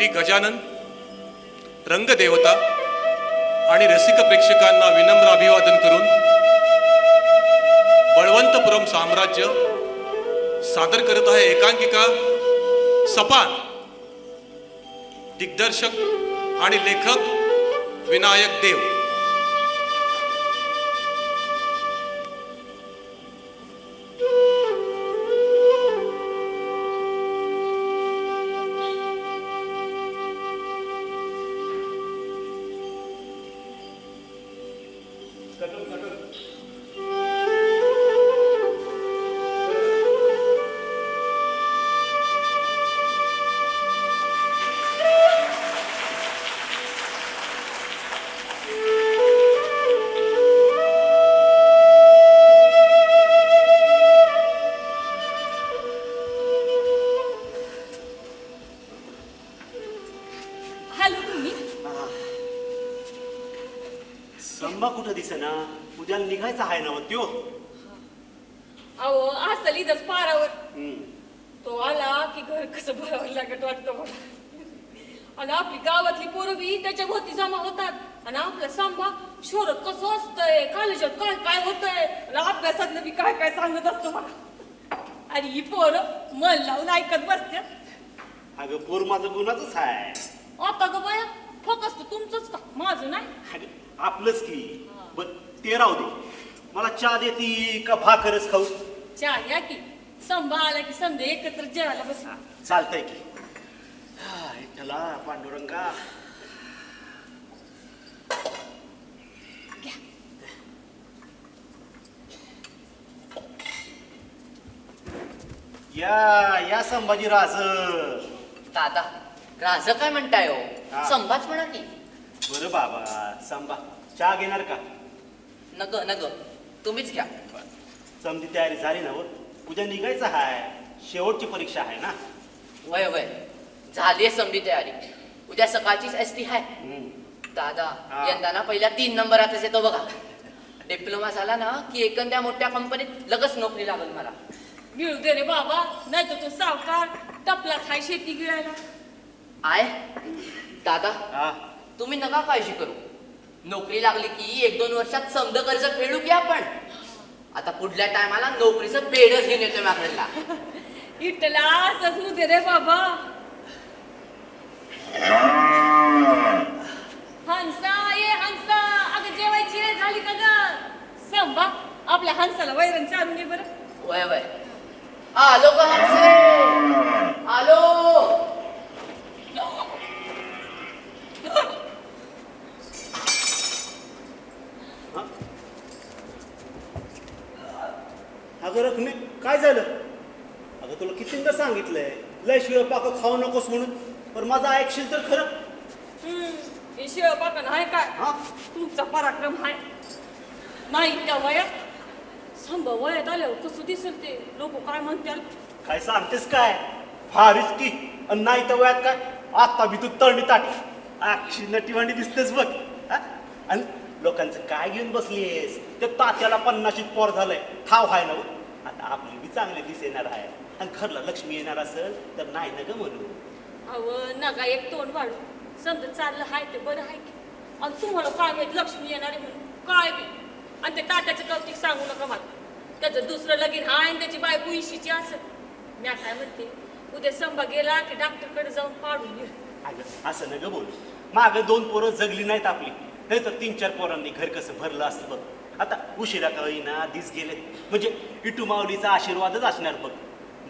श्री गजानन, रंगदेवता आणि रसिक प्रेक्षकांना विनम्र अभिवादन करून बळवंतपुरम साम्राज्य सादर करत आहे एकांकिका सपान. दिग्दर्शक आणि लेखक विनायक देव. संबा कुठं दिसेना? उद्या निघायचा आहे ना त्यो. अहो असली दस पारावर तो आला की घर कसं भरावं लागत वाटतं मला. आणि आपली गावातली पोरं बी त्याच्या भोवती जमा होतात आणि आपला सांबा शोरत कसं असतंय, कॉलेजात काय काय होतंय आणि अभ्यासातलं बी काय काय सांगत असतो मला. आणि ही पोरं मन लावून ऐकत बसतात. अगं पोर माझं गुणाचंच आहे. आता ग बाया फोकस तर तुमचंच का, माझं नाही. अगं आपलंच की. बर ते राहू दे. मला चहा देती का भाकरच खाऊ? चहा या की. संभा आला की समजे एकत्र जेवायला बस. चालतंय की. विठ्ठला पांडुरंगा. या या संभाजी राज. दादा राज काय म्हणताय हो? हा. संभाच म्हणा की. बरं बाबा संभा चहा घेणार का? नग नग तुम्हीच घ्या. समधी तयारी झाली ना? व उद्या निघायचं आहे. शेवटची परीक्षा आहे ना? वय वय झाली समधी तयारी. उद्या सकाळचीच असती आहे. दादा हा. यंदा ना पहिल्या 3 नंबरातच येतो बघा. डिप्लोमा झाला ना की एखाद्या मोठ्या कंपनीत लगेच नोकरी लागल मला. मिळू दे रे बाबा, नाही तर तो सावकार टपलाच हाय शेती गिळायला. आय दादा हा. तुम्ही नका काळजी करू. नोकरी लागली की 1-2 वर्षात समद कर्ज फेडू की आपण. आता पुढल्या टायमाला नोकरीचं बेडच घेऊन येतो माझ्याकडला. इटला असंच होऊ दे रे बाबा. हंसा ये हंसा, अगं जेवायची वेळ झाली का ग? संभा आपल्या हंसाला वैरण चालून ये बरं. वय वय आलो ग हंसे आलो. अगं रखमे काय झालं? अगं तुला कितींदा सांगितलंय लय शिळ पाक खाऊ नकोस म्हणून. पण माझं ऐकशील तर खरं. हे शिळ पाकन हाय काय? हा? तुमचा पराक्रम हाय. नाही त्या वयात संभा वयात आल्यावर कसं दिसेल ते, लोक काय म्हणतात. काय सांगतेस काय? फारीच की. आणि नाही तर वयात काय आता बी तू तळणी ताटी अक्षी नटीवाणी दिसतेस बघ. हा? आणि लोकांचं काय घेऊन बसलीस? ते तात्याला 50शीत पोर झालंय ठाव हाय ना? आता आपली बी चांगले दिस येणार आहे. आणि घरला लक्ष्मी येणार असेल तर नाही ना ग म्हणू. अव नका एक तोंड वाढू. समजा चाललं हाय ते बरं हाय की. आणि तुम्हाला काय माहित लक्ष्मी येणार आहे म्हणून काय बी. आणि ते तात्याचं कौतिक सांगू नका मला. त्याचं दुसरं लगीन हाय आणि त्याची बायको इशीची असेल. म्या काय म्हणते, उद्या संभा गेला की डॉक्टरकडे जाऊन पाडून ये. अगं असं न ग बोल. मागं 2 पोरं जगली नाहीत आपली, नाही तर 3-4 पोरांनी घर कसं भरलं असतं बघ. आता उशिरा का होईना दिस गेले म्हणजे इटू माऊलीचा आशीर्वादच असणार बघ.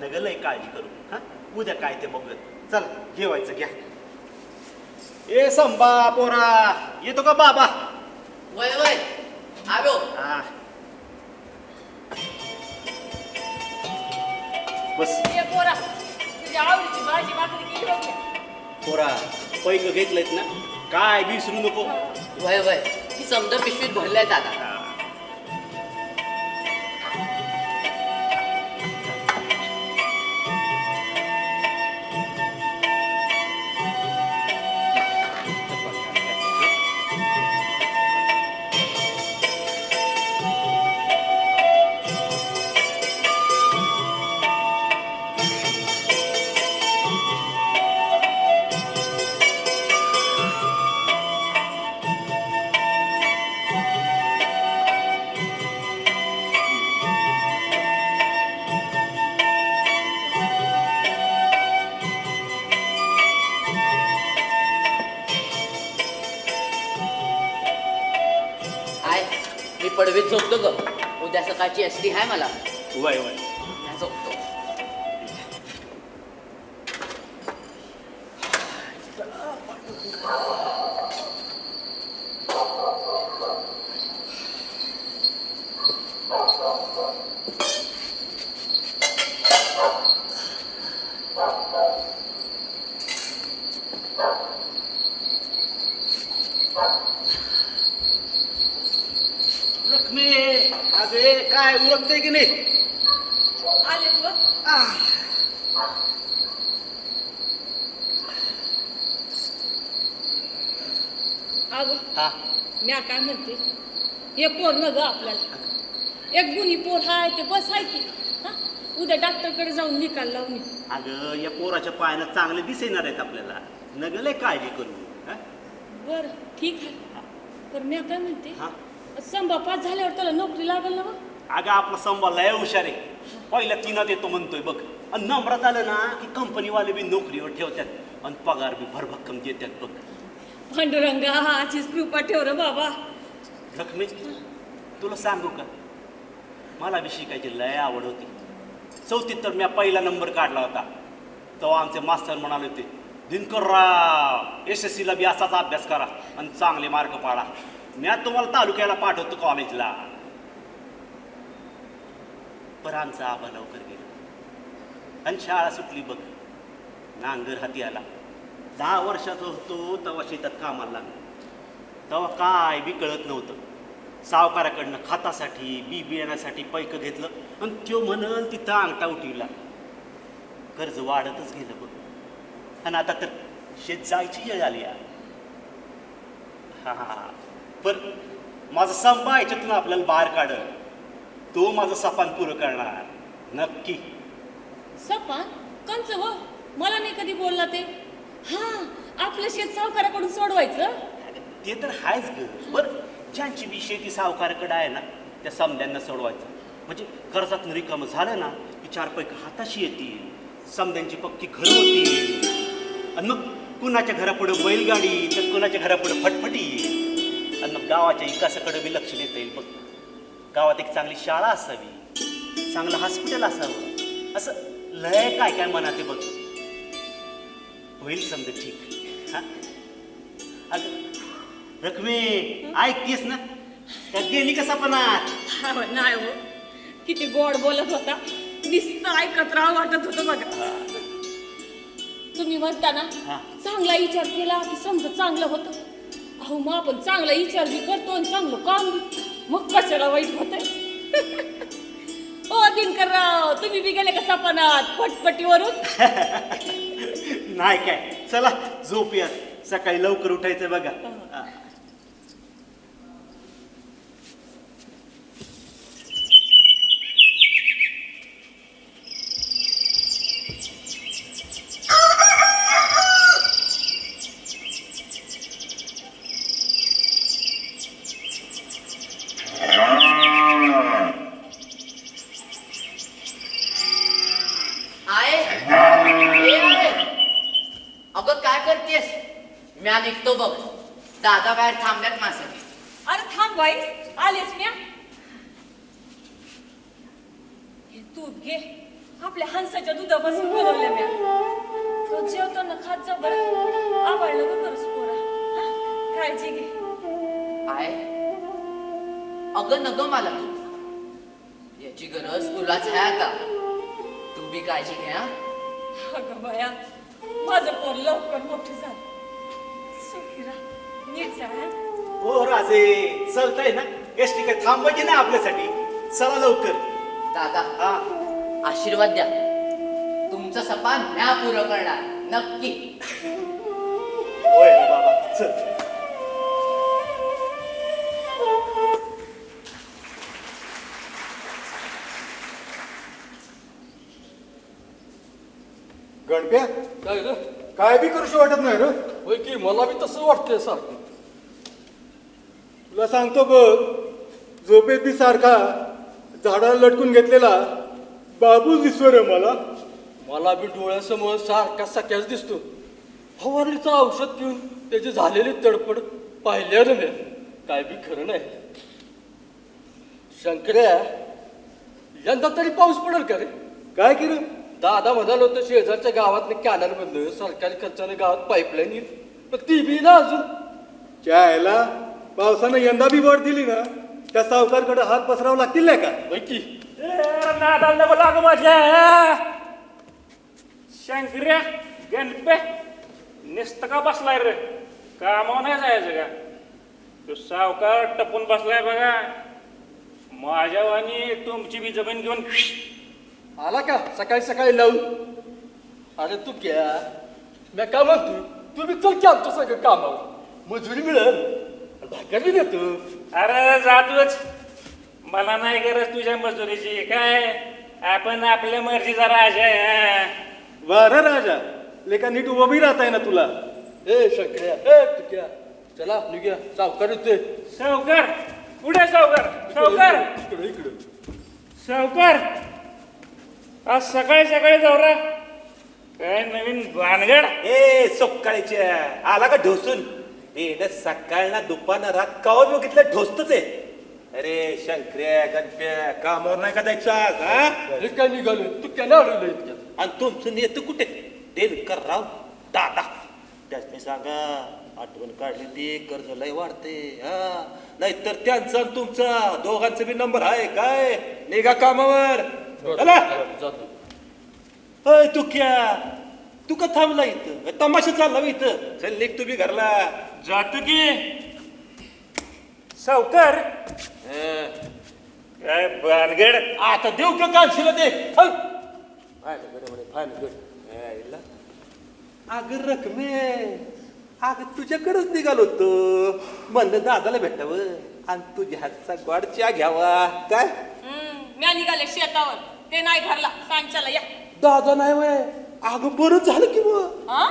नग लय काळजी करू. हा उद्या काय ते बघूया. चल जेवायचं घ्या. ए संभा पोरा येतो का बाबा? वय वय आलो. हा बस. ये पोरा, तुझ्या आवडीची भाजी भाकरी केली बघ. पोरा पैक घेतलेत ना, काय विसरू नको. वय वय ही समद पिशवीत भरलाय दादा. पडवीत झोपतो ग. उद्या सकाळची एसटी आहे मला. वय वय उद्या झोपतो. रखमे अगे काय उरकतंय की नाही? आलेच व अगं हा म्या काय म्हणते, हे पोर न ग आपल्याला एक गुणी पोर हाय ते बस आहे की. हा उद्या डॉक्टरकडे जाऊन निकाल लावून ये. अगं या पोराच्या पायानं चांगले दिसेणार आहेत आपल्याला. नगले काळजी करू. हा? बर ठीक आहे. पण म्या काय म्हणते, हा संभा पास झाल्यावर त्याला नोकरी लागल ना मग. अगं आपला संभाल लय हुशार आहे. पहिल्या तीनात येतो म्हणतोय बघ. आणि नंबरात आलं ना की कंपनीवाले बी नोकरीवर ठेवतात आणि पगार बी भरभक्कम देतात बघ. पांडुरंगा आजचीच कृपा ठेव रे बाबा. रखमे तुला सांगू का, मला बी शिकायची लय आवड होती. चौथीत तर मी पहिला नंबर काढला होता. तेव्हा आमचे मास्तर म्हणाले होते, दिनकरराव SSC बी असाच अभ्यास करा आणि चांगले मार्क पाडा. मी आज तुम्हाला तालुक्याला पाठवतो कॉलेजला. पण आमचा आबा लवकर गेला आणि शाळा सुटली बघ. नांगर हाती आला. 10 वर्षाचा होतो तेव्हा शेतात कामाला लागलो. तेव्हा काय बी कळत नव्हतं. सावकाराकडनं खतासाठी बी बियाण्यासाठी पैक घेतलं आणि त्यो म्हणल तिथं अंगठा उठविला. कर्ज वाढतच गेलं बघ. आणि आता तर शेत जायची वेळ आली. हा हा पण माझं संपा याच्यातून आपल्याला बाहेर काढ. तो माझं सपान पुरं करणार नक्की. सपान कंच व मला नाही कधी बोलला ते. हा आपलं शेत सावकाराकडून सोडवायचं. ते तर आहेच ग. बरं ज्यांची बी शेती सावकाराकडे आहे ना त्या समद्यांना सोडवायचं. म्हणजे कर्जात रिकामं झालं ना की 4 पैकी हाताशी येतील. समद्यांची पक्की घरं होतील. आणि मग कुणाच्या घरापुढं बैलगाडी तर कुणाच्या घरापुढं फटफटी. आणि मग गावाच्या विकासाकडे बी लक्ष देता येईल बघ. गावात एक चांगली शाळा असावी, चांगलं हॉस्पिटल असावं. असं लय काय काय मनात आहे बघ. होईल समजा ठीक. हा अगं रखमे ऐकतेस ना, त्यात गेली कसा पण नाही हो, किती गोड बोलत होता. नुसतं ऐकत राहा वाटत होतं बघा. तुम्ही म्हणता ना हा. चांगला विचार केला की समजा चांगलं होतं. अहो मग आपण चांगला विचार बी करतो आणि चांगलं काम बी, मग कशाला वाईट होतंय. ओ दिनकरराव तुम्ही बी गेले का सपनात पटपटीवरून? नाही काय. चला झोपूया, सकाळी लवकर उठायचं बघा. अगं काय करतेस? म्या निघतो बघ. दादा बाहेर थांबल्यात माझ्यासाठी. अरे थांब बाई, आलेच म्या. हे दूध घे. आपल्या हंसाच्या दुधापासून बनवले म्या. तो जेवताना खात जा बरं. आवडलं ग खरंच पोरा. हा, काळजी घे. आहे अगं नग मला तू. याची गरज तुलाच आहे आता. तू बी काळजी घे. हा अगं बाया, माझं पोर लवकर मोठं झालं. सुखी राहा, नीट जा. हो राजे, चलतंय ना. एसटी काय थांबायची नाही आपल्यासाठी. चला लवकर. दादा हा आशीर्वाद द्या. तुमचं सपान म्या पुरं करणार नक्की. होय रे बाबा, चल. गणप्या काय रे? काय बी करूशी वाटत नाही रे. होय की मला बी तसं वाटतंय सारखं. तुला सांगतो बघ, झोपेत बी सारखा झाडाला लटकून घेतलेला बाबूच दिसतो रे मला. मला बी डोळ्यासमोर सारखा सख्याच दिसतो. फवारणीचं औषध पिऊन त्याची झालेली तडफड पाहिल्या रे मी. काय बी खरं नाही. शंकर्या यंदा तरी पाऊस पडेल का रे? काय केलं? दादा म्हणाल होतं शेजारच्या गावातले कॅनल मधलं सरकारी खर्चाने गावात पाईपलाईन येईल, पण ती बी ना अजून. चायला पावसानं यंदा बी वर दिली ना, त्या सावकारकडे हात पसरावं लागतील नाही का? पैकी नादाला नको लागू माझ्या शंकर्या गणपे निस्त का बसलाय रे? कामावर नाही जायचं का? तो सावकार टपून बसलाय बघा. माझ्या वाणी तुमची बी जमीन घेऊन आला का सकाळी सकाळी लावून? अरे तू क्या मी का म्हणतो, तू बी चल की आमच्या सगळं कामावर, मजुरी मिळेल, भाकर बी देतो. अरे जातोच, मला नाही गरज तुझ्या मजुरीची. काय आपण आपल्या मर्जीचा राजा आहे. हा. वारा राजा लेका नीट उभं बी राहताय ना तुला. ए शंकर्या, ए तू क्या, चला निघूया, सावकार येतोय. सावकार पुढे, सावकार सावकार इकडे इकडे. सावकार आज सकाळी सकाळी दौरा, काय नवीन भानगड? ए सकाळीच्या आला का ढोसून? ए सकाळ ना दुपार ना रात कावर बघितलं ढोसतच आहे. अरे शंकर्या गणप्या कामावर नाही का जायचं आज, हा? अरे काय निघालो, तू केला अडवलं इतक्यात? आणि तुमचं नेतं कुठे? देणकर राव दादा, त्याने सांगा आठवण काढली ती कर्ज लय वाढते. हा नाहीतर त्यांचा आणि तुमचा दोघांचा बी नंबर आहे. काय निघा कामावर. चला. जातो. अय तू क्या, तू का थांबला इथं? तमाशा चालला बा इथं. चल निघ तू बी घरला. जातो की सावकार. काय भानगड? आता देऊ का कालशीला दे. अग रकमे, अग तुझ्याकडेच निघालो होतो. म्हणलं दादाला भेटावं आणि तुझ्या हातचा गोड चहा घ्यावा. काय मी निघाले शेतावर, ते नाही घरला. सांच्याला या. दादा नाही वय. अगं बरं झालं की मग. हा?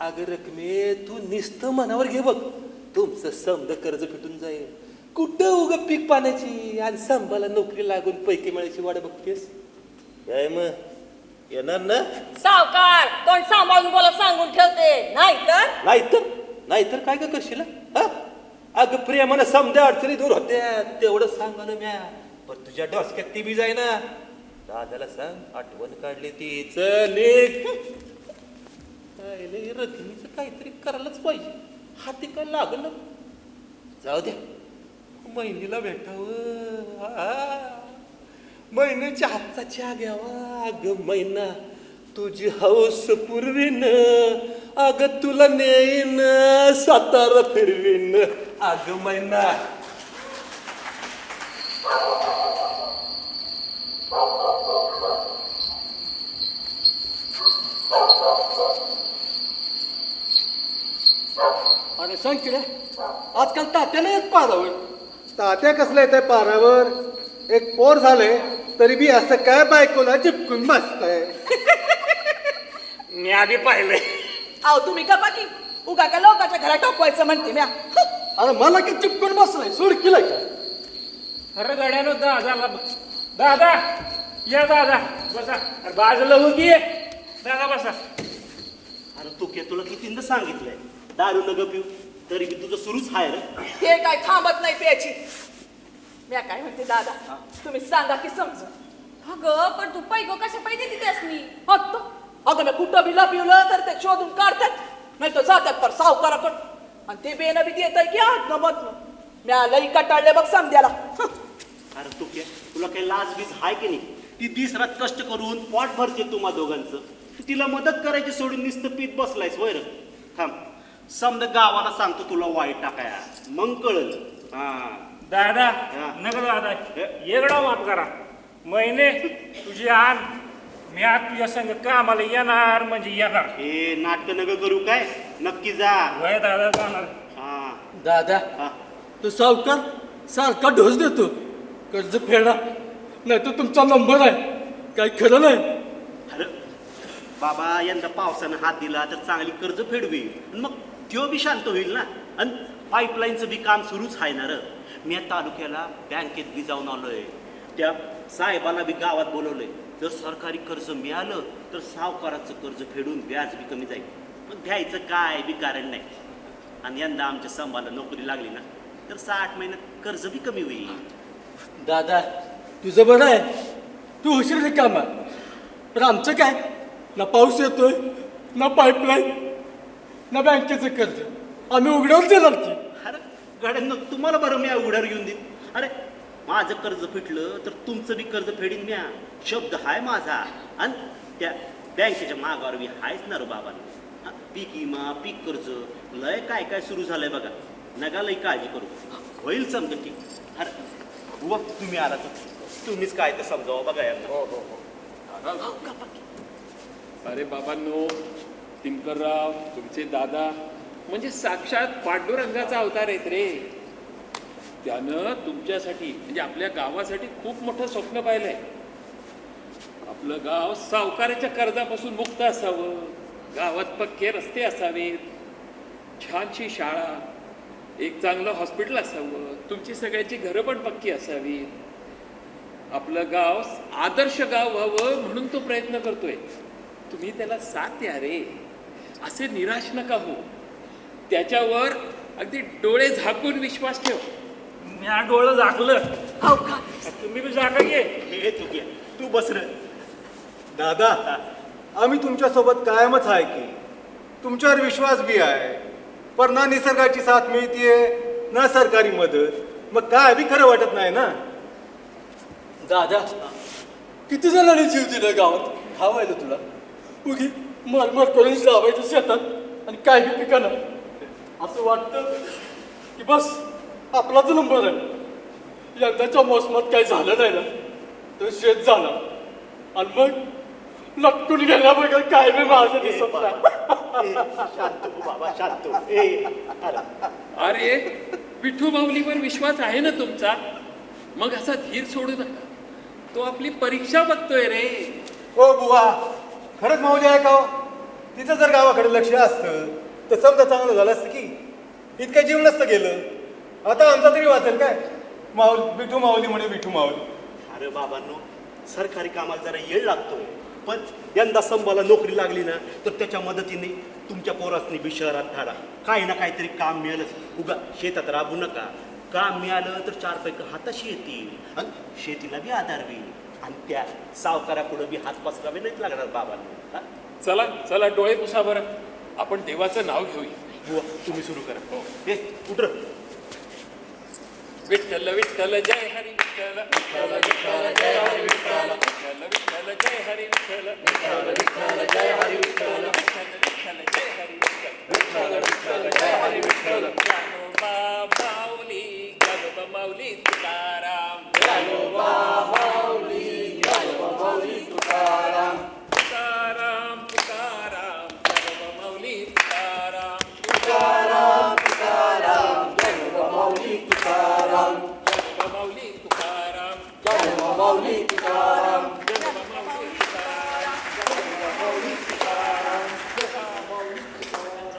अगं रकमे, तू नुसतं मनावर घे बघ, तुमचं समद कर्ज फिटून जाईल. कुठं उग पीक पाण्याची आणि संभाला नोकरी लागून पैकी मिळायची वाट बघतेस. काय मग येणार ना? सावकार तोंड सांभाळून बोला, सांगून ठेवते. नाहीतर नाहीतर काय का करशील? हा अगं प्रेमानं समद्या अडचणी दूर होत्या, तेवढं सांगाल म्या. पण तुझ्या डोसक्यात ती बी जाय ना. दादाला सांग आठवण काढली ती. चल रकमीचं काहीतरी करायलाच पाहिजे. हाती काय लागलं. जाऊ द्या, महिनीला भेटावं. महिन्याच्या हातचा चहा घ्यावा. अगं महिना तुझी हौस पुरवीन, अगं तुला नेईन सातारा फिरवीन. अगं महिना. अरे शंकर्या, आजकाल तात्याला येत पारावर. तात्या कसलं येत आहे पारावर? एक पोर झाले तरी बी असं काय बायकोला चिपकून बसताय. मी आधी पाहिलंय. अहो तुम्ही का बाकी उगा का लोकांच्या घरात टोकवायचं म्हणते म्या. अरे मला की चिपकून बसलाय, सोड केलाय का? अरे गाड्यानो दादाला दादा या दादा बसा. अरे बाजूला उगी दादा बसा. अरे तू के तुला कितींदा सांगितलंय दारू नग पिऊ, तरी बी तुझं सुरूच आहे रे. हे काय थांबत नाही प्यायची. म्या काय म्हणते दादा, तुम्ही सांगा की समजू. अगं पण तू पैको कशा पाहिजे तिथेच मी. अगं मी कुठं बी लपिवलं तर ते शोधून काढतात, नाही तर जातात पर सावकाराकडं. आणि ते बेन बी देत आहे की आत न मत. म्या लई कटाळले बघ समद्याला. अरे तू के तुला काही लाज बीज हाय की नाही? ती दिस रात कष्ट करून पोट भरते तुम्हा दोघांचं. तू तिला मदत करायची सोडून नुसतं पीत बसलायस वैर. थांब, समजा गावाला सांगतो तुला वाईट टाकाया, मग कळल. हा दादा हा. नका दादा, एवढा माफ करा. महिने तुझी आण, मी आज तुझ्या संग कामाला येणार म्हणजे येणार. हे नाटक नग करू काय, नक्की जा. वय दादा जाणार. हा दादा, हा. तो सावकार सारखा ढोस देतो, कर्ज फेडा नाही तर तुमचा नंबर आहे. काही खरं नाही. अरे बाबा, यंदा पावसानं हात दिला तर चांगली कर्ज फेडवी, मग त्यो बी शांत होईल ना. आणि पाईपलाईनचं बी काम सुरूच आहे ना र. मी या तालुक्याला बँकेत बी जाऊन आलोय, त्या साहेबाला बी गावात बोलवलंय. जर सरकारी कर्ज मिळालं तर सावकाराचं कर्ज फेडून व्याज बी कमी जाईल. मग घ्यायचं काय बी कारण नाही. आणि यंदा आमच्या संभाला नोकरी लागली ना तर 60 महिन्यात कर्ज बी कमी होईल. दादा तुझं बरं आहे, तू होशील रे कामात. पण आमचं काय, ना पाऊस येतोय, ना पाईपलाईन, ना बँकेचं कर्ज. आम्ही उघड्यावर देणार की. अरे गाड्यांना तुम्हाला बरं मी उघड्यावर घेऊन देईन. अरे माझं कर्ज फिटलं तर तुमचं बी कर्ज फेडीन म्या. शब्द हाय माझा. आणि त्या बँकेच्या मागावर बी हायच ना रे बाबांना. पीक विमा, पीक कर्ज, लय काय काय सुरू झालंय बघा. नका लय काळजी करू, होईल समजा की. अरे बुवा तुम्ही आला तर तुम्हीच काय ते समजावं बघा यांना. अरे बाबांनो, तिनकरराव तुमचे दादा म्हणजे साक्षात पांडुरंगाचा अवतार आहेत रे. त्यानं तुमच्यासाठी म्हणजे आपल्या गावासाठी खूप मोठं स्वप्न पाहिलंय. आपलं गाव सावकाराच्या कर्जापासून मुक्त असावं, गावात पक्के रस्ते असावेत, छानशी शाळा, एक चांगलं हॉस्पिटल असावं, तुमची सगळ्याची घरं पण पक्की असावीत. आपलं गाव आदर्श गाव व्हावं म्हणून तो प्रयत्न करतोय. तुम्ही त्याला साथ द्या रे, असे निराश नका हो. त्याच्यावर अगदी डोळे झाकून विश्वास ठेव. मी डोळं झाकलं, तुम्ही बी जागा घे. हे तू घ्या, तू बस रे. दादा आम्ही तुमच्यासोबत कायमच आहे की. तुमच्यावर विश्वास बी आहे. पण ना निसर्गाची साथ मिळतीये ना सरकारी मदत. मग काय बी खरं वाटत नाही ना. दादा किती जणांनी जीव दिला गावात खावायला तुला. उगी मरमर करून लावायचं शेतात आणि काय बी पिकानं. असं वाटतं की बस आपलाच नंबर आहे. यंदाच्या मोसमात काही झालं नाही ना तर शेत जाणार आणि मग लटकून गेल्या बघा काय बी माझं दिसत नाही. शांत हो बाबा, शांत हो. अरे अरे विठू माऊलीवर विश्वास आहे ना तुमचा, मग असा धीर सोडू नका. तो आपली परीक्षा बघतोय रे. हो बुवा, खरंच माऊली आहे का हो? तिचं जर गावाकडे लक्ष असतं तर समजा चांगलं झालं असतं की. इतकं जीव नसतं गेलं. आता आमचा तरी वाचेल काय. विठू माऊली म्हणे विठू माऊली. अरे बाबांनो, सरकारी कामाला जरा येळ लागतो. पण यंदा संभाला नोकरी लागली ना तर त्याच्या मदतीने तुमच्या पोरासनी बी शहरात धाडा. काही ना काहीतरी काम मिळेलच. उगा शेतात राबू नका. काम मिळालं तर 4 पैकी हाताशी येतील आणि शेतीला बी आधार होईल. आणि त्या सावकारापुढे बी हात पसरावे नाहीत लागणार बाबांना. चला चला डोळे पुसा बरं, आपण देवाचं नाव घेऊया. बुवा तुम्ही सुरू करा. हो हे उठर. विठ्ठल विठ्ठल जय हरी विठ्ठल, विठ्ठल विठ्ठल जय हरी विठ्ठल, विठ्ठल विठ्ठल जय हरी विठ्ठल, विठ्ठल विठ्ठल जय हरी विठ्ठल, विठ्ठल विठ्ठल जय हरी विठ्ठल, विठ्ठल विठ्ठल जय हरी विठ्ठल. ज्ञानोबा माऊली, ज्ञानोबा माऊली तुकाराम, ज्ञानोबा माऊली, ज्ञानोबा माऊली तुकाराम, तुकाराम तुकाराम, ज्ञानोबा माऊली तुकाराम, तुकाराम तुकाराम, ज्ञानोबा माऊली तुकाराम, ज्ञानोबा माऊली तुकाराम, ज्ञानोबा माऊली तुकाराम, ज्ञानोबा माऊली तुकाराम, ज्ञानोबा माऊली तुकाराम, ज्ञानोबा माऊली तुकाराम.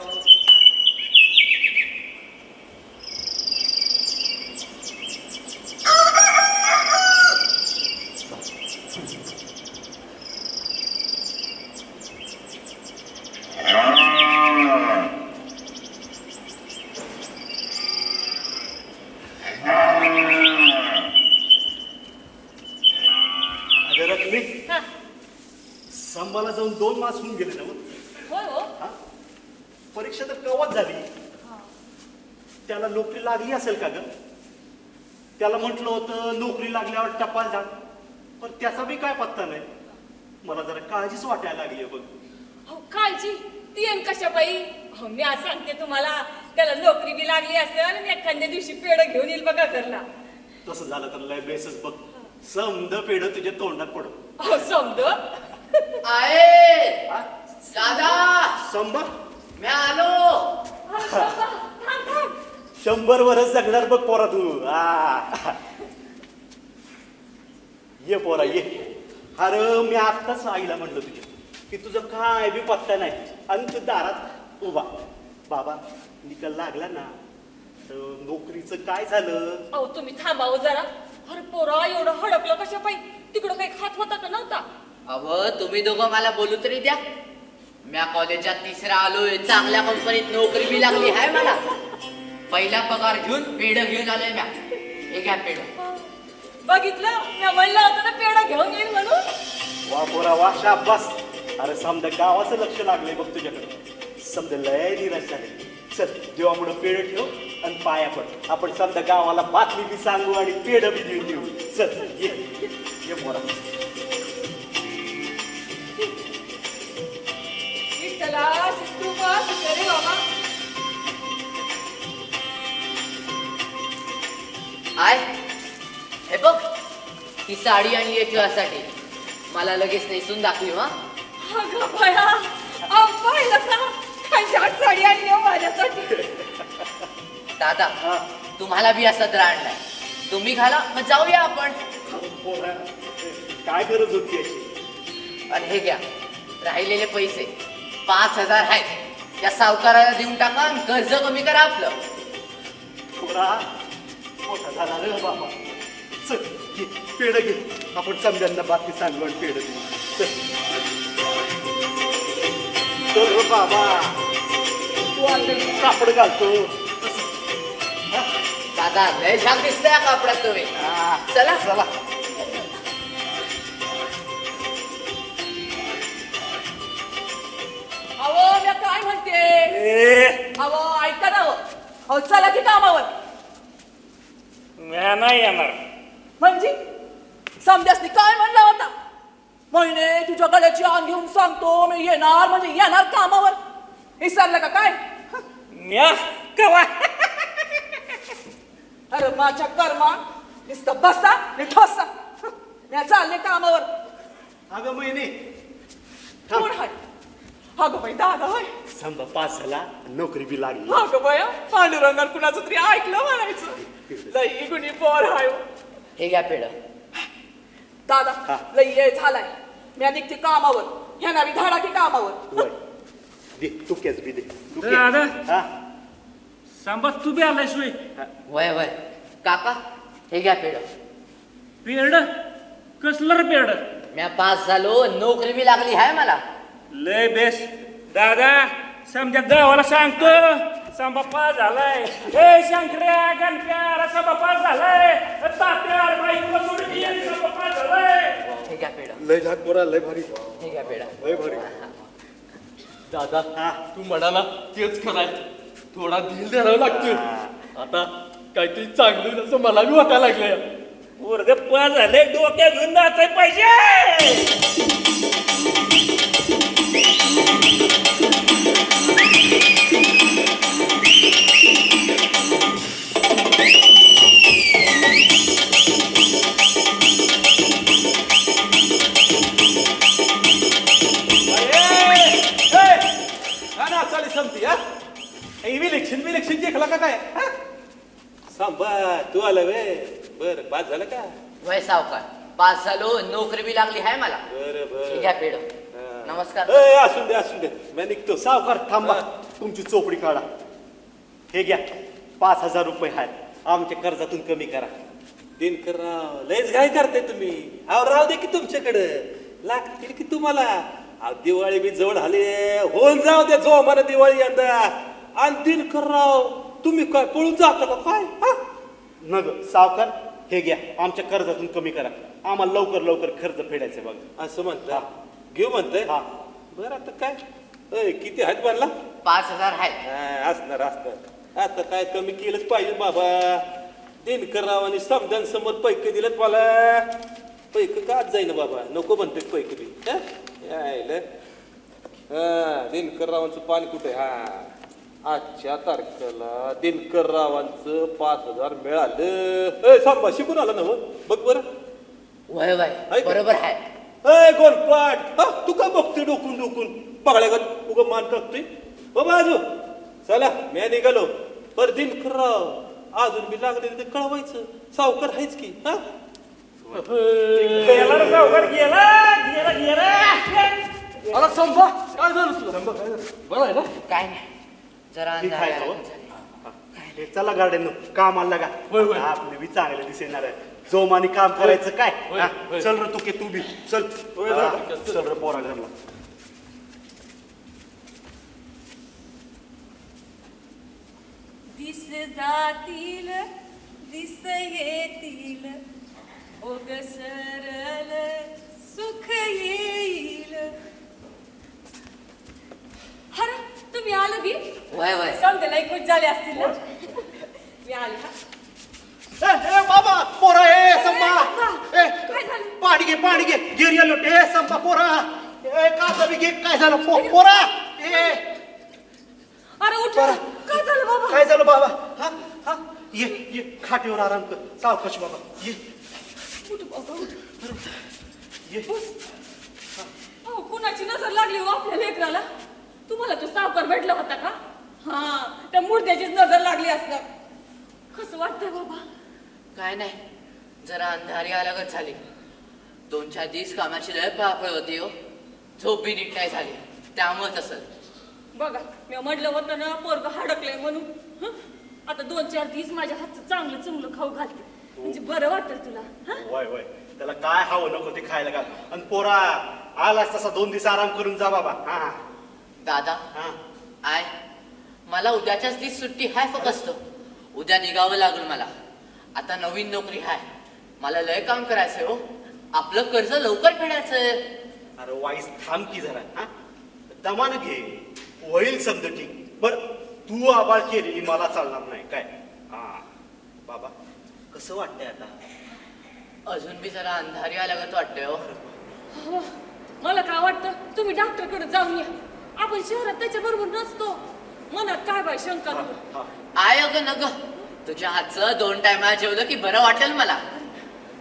अरे रत्नी, हा, संभाला जाऊन 2 मास होऊन गेले ना. होय हो. हा? परीक्षा तर कवाच झाली. त्याला नोकरी लागली असेल का ग? त्याला म्हटलं होतं नोकरी लागल्यावर टपाल जा, पण त्याचा बी काय पत्ता नाही. मला जरा काळजीच वाटायला लागली बघ. अहो, काळजी ती आणि कशा बाई. अहो, मी आज सांगते तुम्हाला, त्याला नोकरी बी लागली असेल आणि एखाद्या दिवशी पेढ घेऊन येईल बघा घरला. तसं झालं तर लय बेसच बघ. समद पेढ तुझ्या तोंडात पडू. अहो समज. आहे दादा, संभा मी आलो. 100 वर्ष जगणार बघ पोरा तू. आ. ये पोरा ये. अरे मी आत्ताच आईला म्हणलं तुझ्या की तुझं काय बी पत्ता नाही आणि तू दारात उभा. बाबा निकाल लागला ना तर नोकरीचं काय झालं? अहो तुम्ही थांबावं जरा. अरे पोरा एवढं हडकलं कशा पाई. तिकडं काही खात होता का नव्हता? अहो तुम्ही दोघं मला बोलू तरी द्या. म्या कॉलेजात 3रा आलोय, चांगल्या कंपनीत नोकरी बी लागली आहे मला. पहिला पगार घेऊन पेढ घेऊन आलोय म्या. हे घ्या पेढ. बघितलं मी म्हणलं होतं ना पेढा घेऊन येईल म्हणून. वा पोरा वा शाबास. अरे समजा गावाचं लक्ष लागलंय बघ तुझ्याकडे. समजा लय निराश झाले. चल देवामुळं पेढ ठेव आणि पाया पड. आपण समजा गावाला बातमी बी सांगू आणि पेढ बी देऊन देऊ. चल ये ये पोरा. विठ्ठला तू बस रे बाबा. आय हे बघ ही साडी आणली तुझ्यासाठी. मला लगेच नेसून दाखवी हा. अगं बया, पाहिलं का काय छान साडी आणली हो माझ्यासाठी. दादा तुम्हाला बी असा तर आणलाय. तुम्ही घाला मग जाऊया आपण. पोरा काय गरज होती अशी. आणि हे घ्या राहिलेले पैसे 5,000 आहेत. त्या सावकाराला देऊन टाका आणि कर्ज कमी करा आपलं. पोरा मोठा झाला रे बाबा. चल घे पेढ घे. आपण समजांना बातमी सांगू आणि पेढ देऊ. चल चल रे बाबा. तू अंगात कापड घालतो. दादा लय छान दिसतंय या कापडात तुम्ही. चला चला. अहो मी काय म्हणते. अहो ऐका ना. अहो चला की कामावर. म्या नाही येणार. म्हणजे समजासनी काय म्हणला होता. महिने तुझ्या गळ्याची आण घेऊन सांगतो मी येणार म्हणजे येणार कामावर. विसरलं का काय. म्या कवा अरे माझ्या कर्मा नुसतं बसा आणि ठोसा. मी चालले कामावर. अगं महिने कोण हाय. अगं बाई दादा होय. समजा पास झाला नोकरी बी लागली. अगं बया पांडुरंगात कुणाचं तरी ऐकलं म्हणायचं. लई गुणी पोर हाय. हे घ्या पेढ. दादा लई ये झालाय. मी निघते कामावर. ह्या बी धाडा की कामावर. होय दे तू कॅच बी दे. तू दादा हा सांबा तू बी आलाय सोय. वय वय काका हे घ्या पेढ. पेड कसलं रे पेड. म्या पास झालो नोकरी बी लागली आहे मला. लय बेस दादा. समजा गावाला सांगतो सांबा पास झालाय. ए शंकर्या गणप्या सांबा पास झालाय. तात्या बाईला सोडून ये सांबा पास झालाय. हे घ्या पेढ. लय झाक पोरा लय भारी. हे घ्या पेढ. लय भारी. दादा तू म्हणाला तेच खराय. थोडा दिल धरावं लागतं. आता काहीतरी चांगलं होईल असं मला बी वाटायला लागलंय. वर्ग पास झाले डोक्या घेऊन नाचाय पाहिजे. नाचाली समती हा. इलेक्शन जिंकला का काय. सांबा तू आला वे. बर पास झालं का. वय सावकार पास झालो नोकरी बी लागली आहे मला. बर हे घ्या पेढ. नमस्कार. असून दे मी निघतो. सावकार थांबा. तुमची चोपडी काढा. हे घ्या 5,000 रुपये आहेत. आमच्या कर्जातून कमी करा. दिनकरराव लयच घाई करते तुम्ही. अहो राहू दे की तुमच्याकडं लागतील की तुम्हाला. अहो दिवाळी बी जवळ आली. होऊन जाऊ दे जो मला दिवाळी यंदा. आणि दिनकरराव तुम्ही काय पळून जाता का काय. नग सावकार हे घ्या आमच्या कर्जातून कमी करा. आम्हाला लवकर खर्च फेडायचं बघा. असं म्हणता. घेऊ म्हणतंय. हा बरं आता काय किती आहेत म्हणला. 5,000 आहेत. असणार. आता काय कमी केलंच पाहिजे बाबा. दिनकररावांनी समजान समोर पैक दिलेत मला. पैक का आज जाईना बाबा. नको म्हणते पैक बी. यायला दिनकररावांचं पाणी कुठे. आजच्या तारखेला दिनकररावांचं 5,000 मिळालं. सांबा शिकून आला ना बघ बरं. वय वय ऐक. बरोबर आहे. गोलपाट तू का बघतोय डोकून पगड्यागत उगा मान टाकतोय. हो बाजू चला मी निघालो. पर दिनकरराव अजून बी लागले ते कळवायचं. सावकार आहेच की. सावकार गेला. अरे संभा काय झालं तुला. बरं आहे ना. काय नाही जरा ठीक अंधार आहे हो. आला. हे चला गार्डन कामाला लागा. आपले बी चांगले दिसेणार आहे. जोमाने काम करायचं काय. चल रे तू बी चल. चल रे पोरा घरला. दिस जातील दिस येतील ओग सरल सुख येईल. अरे तुम्ही आलं बी वय वय समजायला खुश झाले असतील ना. मी आले हा. ए बाबा पोरा ए संपा ए काय झालं? पाणी घे गिरिया लोटे ए संपा पोरा ए का घे काय झालं पोरा ए अरे उठ. काय झालं बाबा? काय झालं बाबा हा हा ये खाटीवर आराम कर सावकाश बाबा ये उठ बाबा उठ. ये अहो, कुणाची नजर लागली हो आपल्या लेकराला? तुम्हाला तो सावकार भेटला होता का? हा त्या मुर्द्याचीच नजर लागली असणार. कसं वाटतंय बाबा? काय नाही जरा अंधारी आल्यागत झाली 2-4 दिवस कामाची लय पापळ होती हो झोप बी नीट नाही झाली त्यामुळेच असं बघा मी म्हटलं होतं ना पोरग हडकलंय म्हणून. हं? आता 2-4 दिवस माझ्या हातचं चांगलं चुंगलं खाऊ घालते म्हणजे बरं वाटेल तुला. हं? वय त्याला काय हवं नको ते खायला घाल आणि पोरा आलास तसा 2 दिवस आराम करून जा बाबा हा दादा हा आय मला उद्याच्याच दिवस सुट्टी हाय फक्त उद्या निघावं लागल मला आता नवीन नोकरी हाय मला लय काम करायचंय हो आपलं कर्ज लवकर फेडायचं. अरे वाईस थांब की जरा हा दमानं घे होईल समज ठीक बर तू आबाळ केलेली मला चालणार नाही काय हा बाबा कसं वाटतंय आता अजून बी जरा अंधारी आल्यागत वाटतंय हो अहो, मला काय वाटतं तुम्ही डॉक्टरकडे जाऊन या. आपण शहरात त्याच्या बरोबर नसतो. मनात काय बाय शंका नको. आय अगं नग तुझ्या हातचं 2 टायमा जेवलं की बरं वाटेल मला.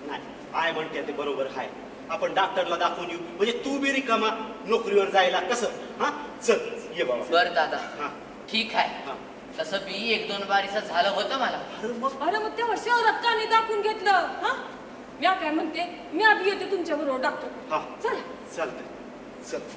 नाही आय म्हणते ते बरोबर आहे आपण डॉक्टरला दाखवून येऊ म्हणजे तू बी रिकामा नोकरीवर जायला कसं हा चल ये बाबा बरं दादा हा ठीक हा. आहे तसं बी 1-2 बारीचं झालं होतं मला. अरे मग तेव्हा शहरात का नाही दाखवून घेतलं? हा मी काय म्हणते मी आधी येते तुमच्या बरोबर डॉक्टर. हा चल चालतंय चल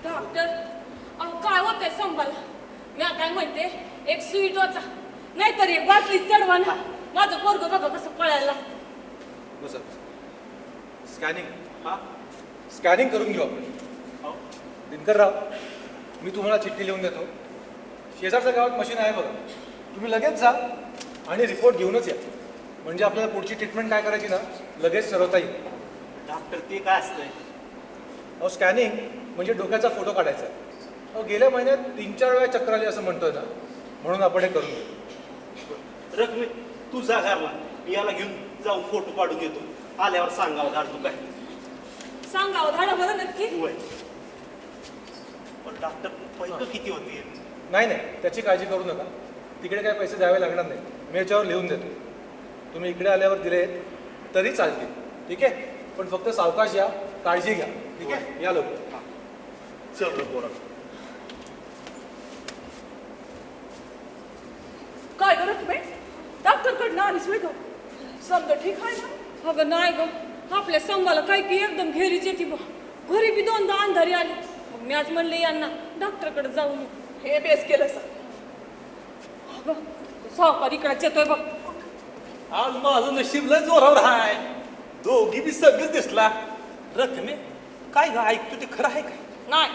डॉक्टर अहो काय होतंय संभाला. मी काय म्हणते एक स्वीट वाचा नाहीतर एक बाटली चढवा ना. माझं पोरग बघा कसं पळायला. बस स्कॅनिंग हा स्कॅनिंग करून घेऊ आपण. दिनकरराव मी तुम्हाला चिठ्ठी लिहून देतो. शेजारच्या गावात मशीन आहे बघा तुम्ही लगेच जा आणि रिपोर्ट घेऊनच या म्हणजे आपल्याला पुढची ट्रीटमेंट काय करायची ना लगेच ठरवता येईल. डॉक्टर ते काय असतंय अहो स्कॅनिंग म्हणजे डोक्याचा फोटो काढायचा आहे. अहो गेल्या महिन्यात 3-4 वेळा चक्कर आली असं म्हणतोय ना म्हणून आपण हे करून घेऊ. रखमे तू जा घरला मी याला घेऊन जाऊन फोटो काढून येतो आल्यावर सांगावं घाल तू काय सांगावं धाडा बरं नक्की. वय पण डॉक्टर पैसे किती होते नाही नाही त्याची काळजी करू नका. तिकडे काय पैसे द्यावे लागणार नाही मी याच्यावर लिहून देतो. तुम्ही इकडे आल्यावर दिले तरी चालतील ठीक आहे पण फक्त सावकाश या काळजी घ्या ठीक आहे. या लवकर चल रे पोरा काय करत तुम्ही डॉक्टरकडनं आलीस वेगळं समजा ठीक आहे ना. अगं नाही ग आपल्या संभाला काय की एकदम घेरीच येते बा. घरी बी 2दा अंधारी आली. मग मी आज म्हणले यांना डॉक्टरकडे जाऊन येऊ. हे बेस केलं सर. अगं सावकार इकडेच येतोय बघ. आज माझं नशीब लय जोरावर हाय. दोघी बी सगळंच दिसला. रखमे काय ग ऐकतो ते खरं आहे काय? नाही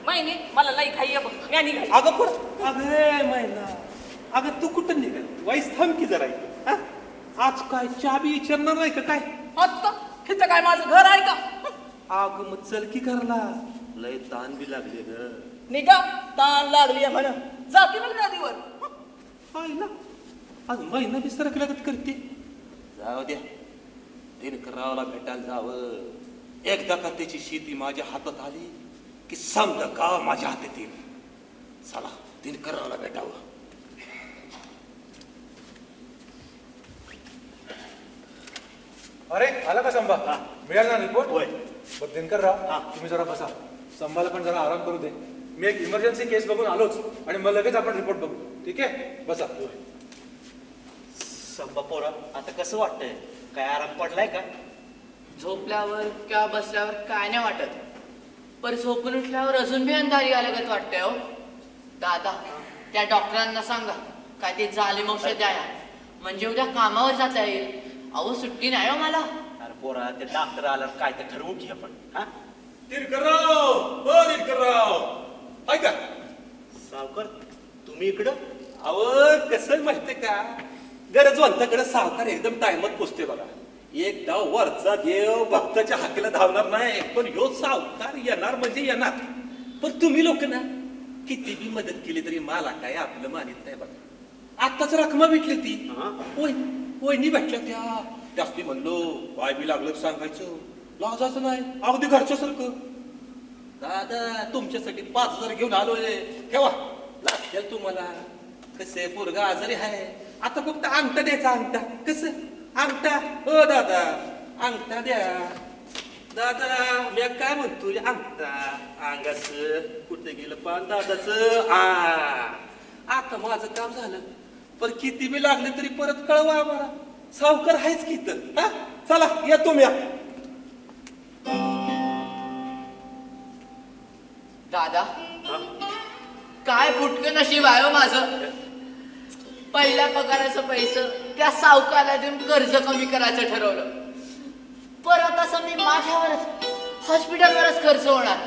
महिने मला लई घाई आहे बघ मी निघाली. अगं पण अगे महिना अगं तू कुठं निघाल वाईस थांब की जरा इथं, हा? आज काय चहा बी विचारणार नाही का काय? आत्ता इथं काय माझं घर आहे का? अगं मग चल की घरला लय ताण बी लागले ग. निघा ताण लागली आहे म्हण जाते मग नदीवर. हाय ना आज महिना बी सरक लागत करते. जाऊ द्या दिनकरावला भेटायला जावं. एकदा का त्याची शेती माझ्या हातात आली की समजा का माझ्या हातात येईल. चला दिनकरावला भेटावं. अरे आला का संभा? मिळाला ना रिपोर्ट? होय. बरं दिनकर राव तुम्ही जरा बसा. संभाला पण जरा आराम करू दे. मी एक इमर्जन्सी केस बघून आलोच आणि मग लगेच आपण रिपोर्ट बघू. ठीक आहे बसा. संपा पोरा आता कसं वाटतंय? काय आराम पडलाय का? झोपल्यावर किंवा बसल्यावर काय नाही वाटत, पण झोपून उठल्यावर अजून बी अंधारी आल्यागत वाटतंय हो. दादा त्या डॉक्टरांना सांगा काय ते जालिम औषध द्या, म्हणजे उद्या कामावर जाता येईल. अहो सुट्टी नाही हो मला. अरे पोरा ते डॉक्टर आल्यावर काय ते ठरवू की आपण. हा दिनकरराव हो दिनकरराव ऐका. सावकर तुम्ही इकडं? अव कसं माहितीये का गरजवंताकडे सावकार एकदम टायमात पोचते बघा. एक डाव वरचा देव भक्ताच्या हाकेला धावणार नाही, पण ह्यो सावकार येणार म्हणजे येणार. पण तुम्ही लोक ना किती बी मदत केली तरी मला काय आपलं मानित नाही बघा. आत्ताच रकमा भेटली ती वहिनी भेटल्या त्या जास्ती म्हणलो काय बी लागलं सांगायचं लाजाचं नाही अगदी घरच्यासारखं. दादा तुमच्यासाठी 5,000 घेऊन आलोय ठेवा लागतील तुम्हाला. कसे पोरगा आजारी आहे आता फक्त अंगठा द्यायचा. अंगठा कसं अंगठा हो दादा अंगठा द्या. दादा मी काय म्हणतो अंगठा अंगाच कुठे गेलं पान दादाच. आता माझं काम झालं पण किती बी लागले तरी परत कळवा आम्हाला. सावकार आहेच की इथं. हा चला या तुम्ही. दादा काय फुटकं नशीब आहे हो माझं. पहिल्या पगाराचं पैसं त्या सावकाराला देऊन कर्ज कमी करायचं ठरवलं. परत असं मी माझ्यावरच हॉस्पिटलवरच खर्च होणार.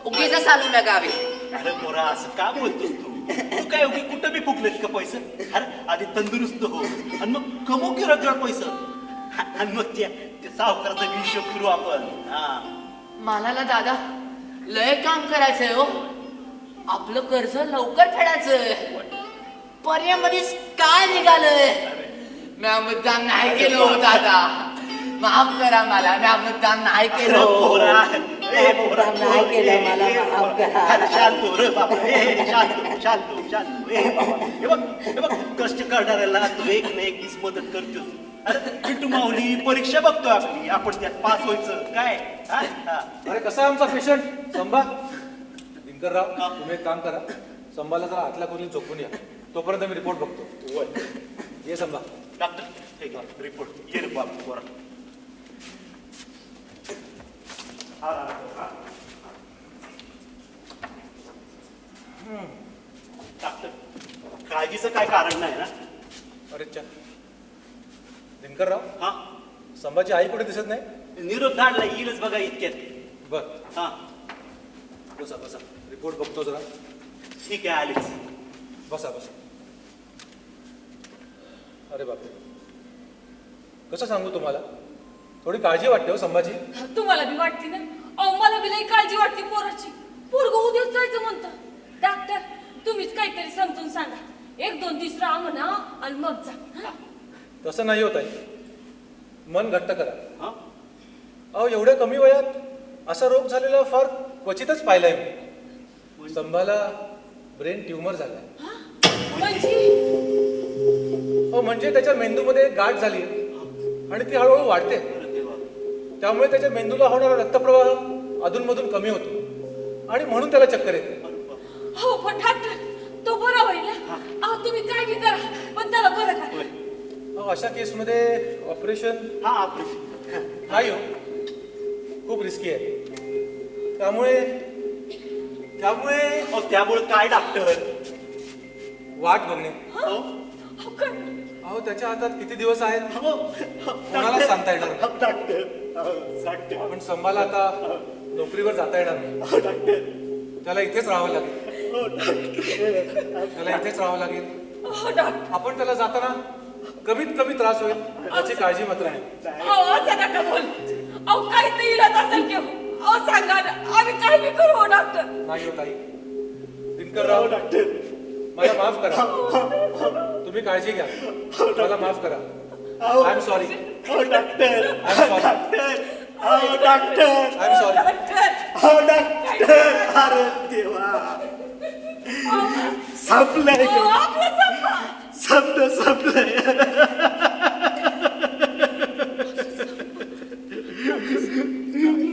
उगीच चालू नका गावी. अरे पोरा असं का बोलतोस तू? तू काय उगी कुठं बी फुकलेत का पैसे? अरे आधी तंदुरुस्त हो आणि मग कमवू की रगड पैसे आणि मग त्या सावकाराचा हिशोब करू आपण. मला ना दादा लय काम करायचंय हो. आपलं कर्ज लवकर फेडायचं. पर्यामध्येच काय निघालंय? म्या मुद्दाम नाही केलं हो दादा. माफ करा मला. म्या मुद्दाम नाही केलं हो. पोरा मुद्दाम नाही केलं मला. माफ करा. शांत हो रे बाबा. शांत. हे बघ कष्ट करणाऱ्याला तू एक ना एक दिवस मदत करतोस. अरे पिंटू माऊली परीक्षा बघतोय आपली. आपण त्यात पास व्हायचं काय. अरे कसा आहे आमचा पेशंट संभा? दिनकर राव तुम्ही एक काम करा. संभाला जरा आतल्या खोलीत झोपून या. तोपर्यंत मी रिपोर्ट बघतो. ये संभा. डॉक्टर हे घ्या रिपोर्ट. ये रे बाबा पोरा. डॉक्टर काळजीचं काय कारण नाही ना? अरे चा दिनकर राव हा संभाची आई कुठे दिसत नाही. निरोप धाडला येईलच बघा इतक्यात. बर हा बसा बसा रिपोर्ट बघतो जरा. ठीक आहे आलीच. बसा बसा. अरे बापरे कसं सांगू तुम्हाला थोडी काळजी वाटते हो संभाजी. तुम्हाला बी वाटते ना? अहो मला बी लई काळजी वाटते पोराची. पोरग उद्याच जायचं म्हणतं. डॉक्टर तुम्हीच काहीतरी समजून सांगा. 1-2 दिवस राहा म्हणा आणि मग जा. हं? तसं नाही होत आहे. मन घट्ट करा. हा अहो एवढ्या कमी वयात असा रोग झालेला फार क्वचितच पाहिलाय मी. संभाला ब्रेन ट्युमर झालाय. म्हणजे हो म्हणजे त्याच्या मेंदूमध्ये एक गाठ झाली आणि ती हळूहळू वाढते. त्यामुळे त्याच्या मेंदूला होणारा रक्तप्रवाह अधूनमधून कमी होतो आणि म्हणून त्याला चक्कर येते. हो पण डॉक्टर तो बरा होईल ना? अहो तुम्ही काय बी करा पण त्याला बरं करा. अहो अशा केसमध्ये ऑपरेशन हा ऑपरेशन नाही हो खूप रिस्की आहे. त्यामुळे त्यामुळे काय डॉक्टर? वाट बघणे. हो हो काय? अहो त्याच्या हातात किती दिवस आहेत हो कोणाला सांगता येणार नाही. डॉक्टर पण संभाला आता नोकरीवर जाता येणार नाही. डॉक्टर त्याला इथेच राहावं लागेल. त्याला इथेच राहावं लागेल. हो डॉक्टर. आपण त्याला जाताना कमीत कमी त्रास होईल याची काळजी मात्र आहे. अहो असं नका बोल. अहो काहीतरी इलाज असेल की हो. अहो सांगा ना, आम्ही काय बी करू हो डॉक्टर. नाही हो ताई. दिनकरराव डॉक्टर मला माफ करा. तुम्ही काळजी घ्या. मला माफ करा. I am sorry. Doctor I am sorry. Doctor I am sorry. Doctor अरे देवा संपलंय अहो, आपलं संपलं. संपलंय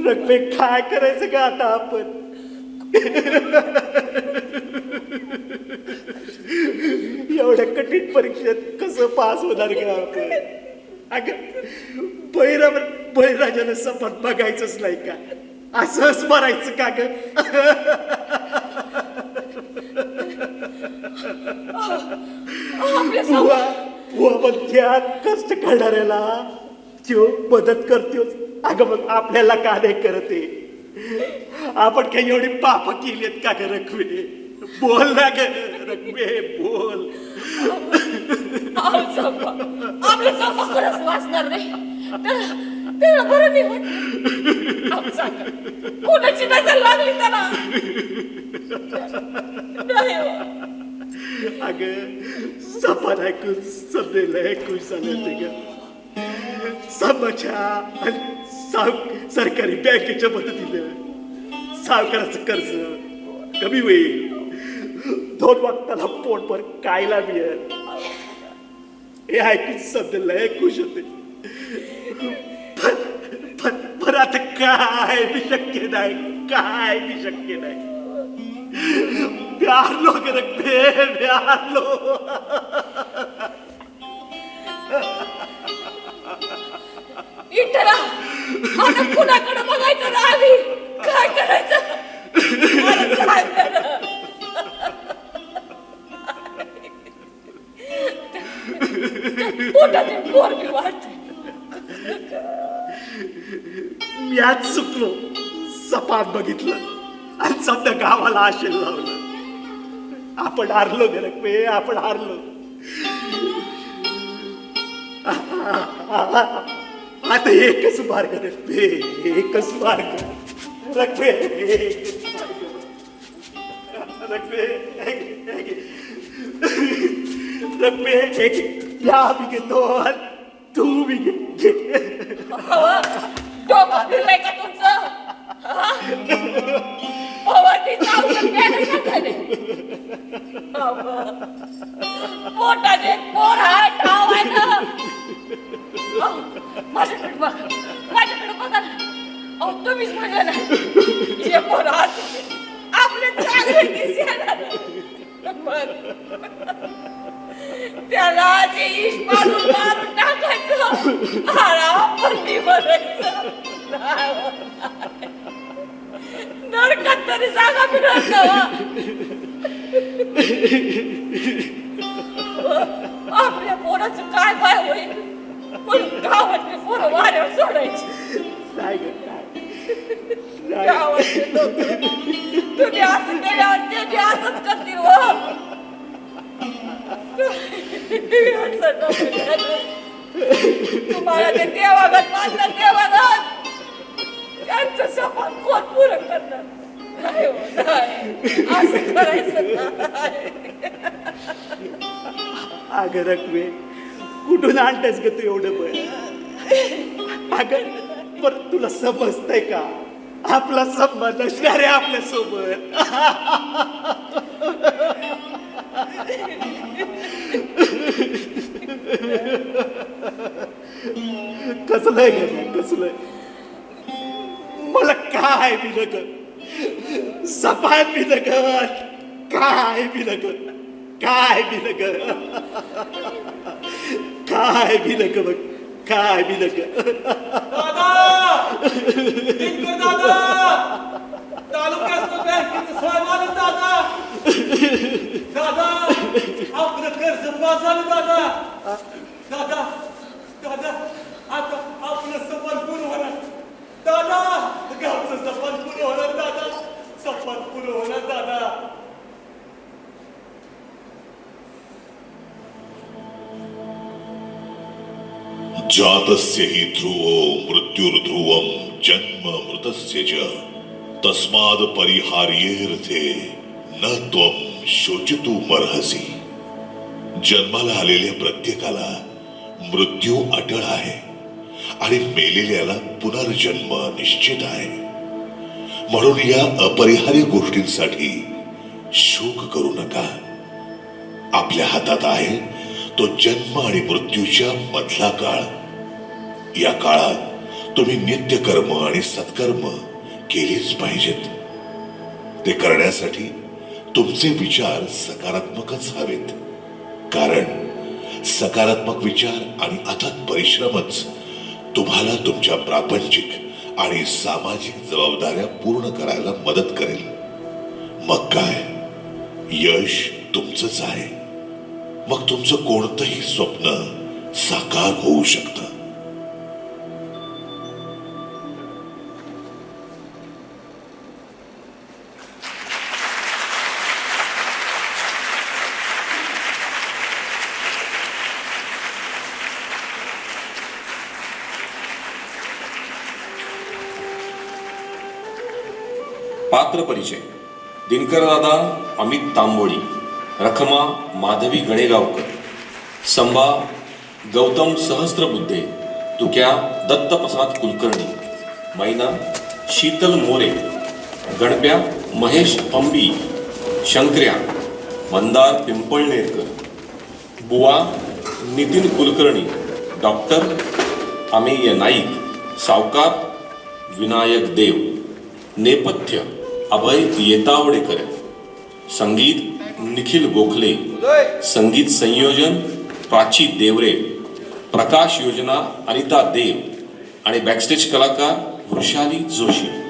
रखवे काय करायचं का आता आपण एवढ्या कठीण परीक्षेत कसं पास होणार का आपण अगं बळीराजानं सपाट बघायचंच नाही का असंच मरायचं का ग आपल्या त्या कष्ट करणाऱ्याला जो मदत करतोच अगं मग आपल्याला का नाही करते आपण काही एवढी पाप केलीत का ग रखवे बोल ना ग रखवे बोल आपलं संप खरंच वाचणार नाही त्याला बरं नाही वाटत. अहो, सांगा, कोणाची नजर लागली त्याला नाही हो. अगं सपान ऐकून समजेल खुश झालं ते ग समाच्या आणि सरकारी बँकेच्या मदतीनं सावकाराचं कर्ज कमी होईल 2 वक्ताला पोटभर खायला मिळेल हे ऐकून समजेल खुश होते पण आता काय बी शक्य नाही काय बी शक्य नाही प्यार लो रखते प्यार लो इटरा आता कुणाकडे बघायचं ना आम्ही काय करायचं अरे सांग ना. पोटाची पोरगी वाटते. मी आज चुकलो सपाट बघितलं आणि समजा गावाला आशेल लावलं आपण हारलो रखवे आपण हारलो आता एकच मार्ग रखवे एकच मार्ग रखवे रखवे रखवे या भी घेतो तू भी घे डोकं फिरलंय का तुमचं पोटाने पोर आहे ठाव आहे ना. माझ्याकडे बघ माझ्याकडे बघा ना. अहो तुम्हीच म्हटलं ना हे पोर आपले चांगले दिसेल त्याला जे इश मारून मारून टाकायचं आराम भरायचं नरकात तरी जागा मिळत आपल्या पोराचं काय काय होईल म्हणून गावातले पोरं वाऱ्यावर सोडायची गावातले लोक तुम्ही असं केल्यावर ते बी असंच करतील हो. तुम्हाला ते देवागत मानतात देवागत त्यांचं सपान कोण पुरं करणार नाही हो, नाही. असं करायचं नाही. अगं रखवे कुठून आणतेस ग तू एवढं पण अगं पर तुला समजतंय का आपला संबंध असणार आहे आपल्या सोबत कसलंय ग कसलंय मला काय बी नक सपाट बी नक काय बी नक काय बी नक काय बी नक बघ काय बी नक दादा तालुक्यात बँकेचं साहेब आलं दादा दादा आपलं कर्ज पास झालं दादा दादा दादा आता आपलं सपन पूर्ण होणार दादा गावचं सपन पूर्ण होणार दादा सपन पूर्ण होणार जातस्य हि ध्रुवो मृत्युर्ध्रुवं जन्म मृतस्य च तस्माद परिहार्येऽर्थे न त्वं शोचितुमर्हसि. जन्माला आलेल्या प्रत्येकाला मृत्यू अटळ आहे आणि मेलेल्याला पुनर्जन्म निश्चित आहे. म्हणून या अपरिहार्य गोष्टींसाठी शोक करू नका. आपल्या हातात आहे तो जन्म आणि मृत्यूच्या मधला काळ. या काळात तुम्ही नित्यकर्म आणि सत्कर्म केलेच पाहिजेत. ते करण्यासाठी तुमचे विचार सकारात्मकच हवेत, कारण सकारात्मक विचार आणि अथक परिश्रमच तुम्हाला तुमच्या प्रापंचिक आणि सामाजिक जबाबदाऱ्या पूर्ण करायला मदत करेल. मग काय, यश तुमचंच आहे. मग तुमचं कोणतंही स्वप्न साकार होऊ शकतं. पात्र परिचय. दिनकरदादा अमित तांबोळी, रखमा माधवी गणेगावकर, संभा गौतम सहस्त्रबुद्धे, तुक्या दत्तप्रसाद कुलकर्णी, मैना शीतल मोरे, गणप्या महेश अंबी, शंकर्या मंदार पिंपळनेरकर, बुवा नितीन कुलकर्णी, डॉक्टर अमेय नाईक, सावकार विनायक देव, नेपथ्य अभय येतावडेकर, संगीत निखिल गोखले, संगीत संयोजन प्राची देवरे, प्रकाश योजना अनिता देव आणि बॅकस्टेज कलाकार वृषाली जोशी.